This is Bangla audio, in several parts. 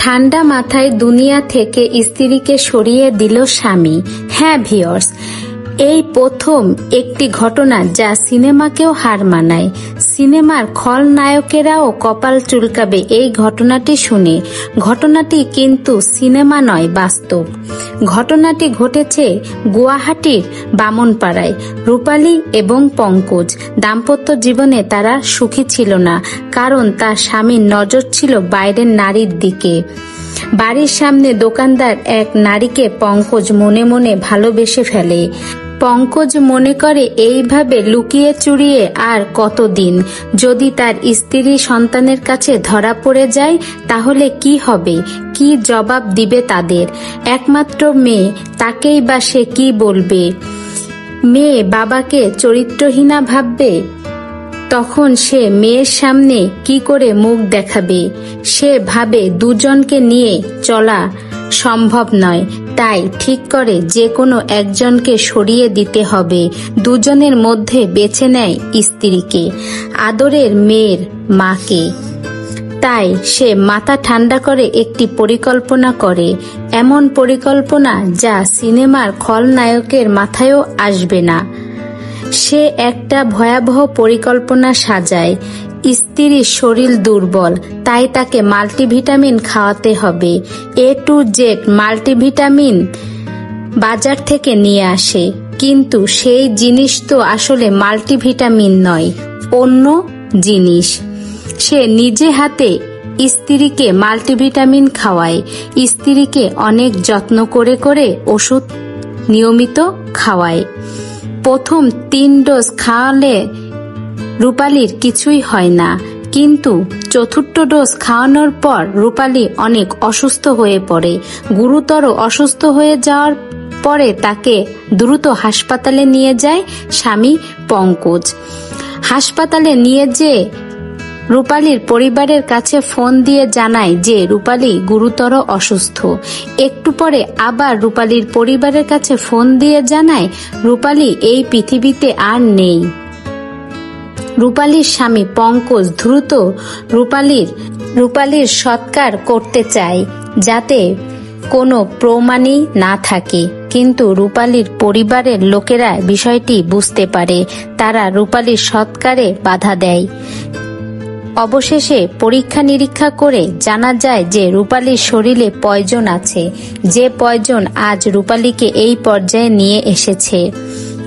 ঠান্ডা মাথায় দুনিয়া থেকে স্ত্রীকে সরিয়ে দিল স্বামী। হ্যাঁ ভিউয়ার্স, এই প্রথম একটি ঘটনা যা সিনেমাকেও হার মানায়। সিনেমার খলনায়কেরাও কপাল চুলকাবে এই ঘটনাটি শুনে। ঘটনাটি কিন্তু সিনেমা নয়, বাস্তব। ঘটনাটি ঘটেছে গুয়াহাটির বামনপাড়ায়। রূপালী এবং পঙ্কজ দাম্পত্য জীবনে তারা সুখী ছিল না, কারণ তার স্বামীর নজর ছিল বাইরের নারীর দিকে। বাড়ির সামনে দোকানদার এক নারীকে পঙ্কজ মনে মনে ভালোবেসে ফেলে। পঙ্কজ মনে করে এইভাবে লুকিয়ে চুরিয়ে আর কতদিন, যদি তার স্ত্রী সন্তানের কাছে ধরা পড়ে যায় তাহলে কি হবে, কি জবাব দিবে তাদের? একমাত্র মেয়ে, তাকেই বা সে কি বলবে? মেয়ে বাবাকে চরিত্রহীনা ভাববে, তখন সে মেয়ের সামনে কি করে মুখ দেখাবে? সে ভাবে দুজনকে নিয়ে চলা সম্ভব নয়, তাই ঠিক করে যে কোনো একজনকে সরিয়ে দিতে হবে। দুজনের মধ্যে বেছে নেয় স্ত্রীকে, আদরের মেয়ের মাকে। তাই সে মাথা ঠান্ডা করে একটি পরিকল্পনা করে, এমন পরিকল্পনা যা সিনেমার খলনায়কের মাথায়ও আসবে না। সে একটা ভয়াবহ পরিকল্পনা সাজায়। স্ত্রীর শরীর দুর্বল, তাই তাকে মাল্টিভিটামিন খাওয়াতে হবে। A to Z মাল্টিভিটামিন বাজার থেকে নিয়ে আসে, কিন্তু সেই জিনিস তো আসলে মাল্টিভিটামিন নয়, অন্য জিনিস। সে নিজে হাতে স্ত্রীকে মাল্টিভিটামিন খাওয়ায়। স্ত্রীকে অনেক যত্ন করে করে ওষুধ নিয়মিত খাওয়ায়। প্রথম 3 ডোজ খাওয়ালে রূপালীর কিছুই হয় না, কিন্তু চতুর্থ ডোজ খাওয়ানোর পর রূপালী অনেক অসুস্থ হয়ে পড়ে। গুরুতর অসুস্থ হয়ে যাওয়ার পরে তাকে দ্রুত হাসপাতালে নিয়ে যায় স্বামী পঙ্কজ। হাসপাতালে নিয়ে যেয়ে রূপালীর পরিবারের কাছে ফোন দিয়ে জানায় যে রূপালী গুরুতর অসুস্থ। একটু পরে আবার রূপালীর পরিবারের কাছে ফোন দিয়ে জানায় রূপালী এই পৃথিবীতে আর নেই। রূপালীর স্বামী পঙ্কজ দ্রুত রূপালীর সৎকার করতে চায়, যাতে কোনো প্রমাণই না থাকে, কিন্তু রূপালীর পরিবারের লোকেরা বিষয়টি বুঝতে পারে। তারা রূপালীর সৎকারে বাধা দেয়। অবশেষে পরীক্ষা নিরীক্ষা করে জানা যায় যে রূপালীর শরীরে পয়জন আছে, যে পয়জন আজ রূপালীকে এই পর্যায়ে নিয়ে এসেছে।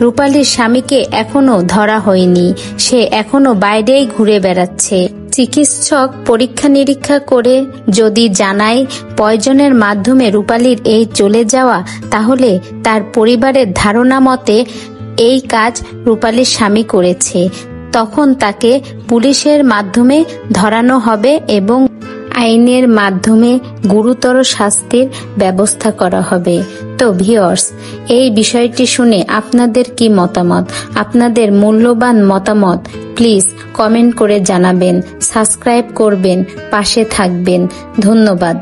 রূপালীর স্বামীকে এখনো ধরা হয়নি, সে এখনো বাইরেই ঘুরে বেড়াচ্ছে। চিকিৎসক পরীক্ষা নিরীক্ষা করে যদি জানায় পয়জনের মাধ্যমে রূপালীর এই চলে যাওয়া, তাহলে তার পরিবারের ধারণা মতে এই কাজ রূপালীর স্বামী করেছে। তখন তাকে পুলিশের মাধ্যমে ধরানো হবে এবং আইনের মাধ্যমে গুরুতর শাস্তির ব্যবস্থা করা হবে। তো ভিউয়ার্স, এই বিষয়টি শুনে আপনাদের কি মতামত? আপনাদের মূল্যবান মতামত প্লিজ কমেন্ট করে জানাবেন, সাবস্ক্রাইব করবেন, পাশে থাকবেন। ধন্যবাদ।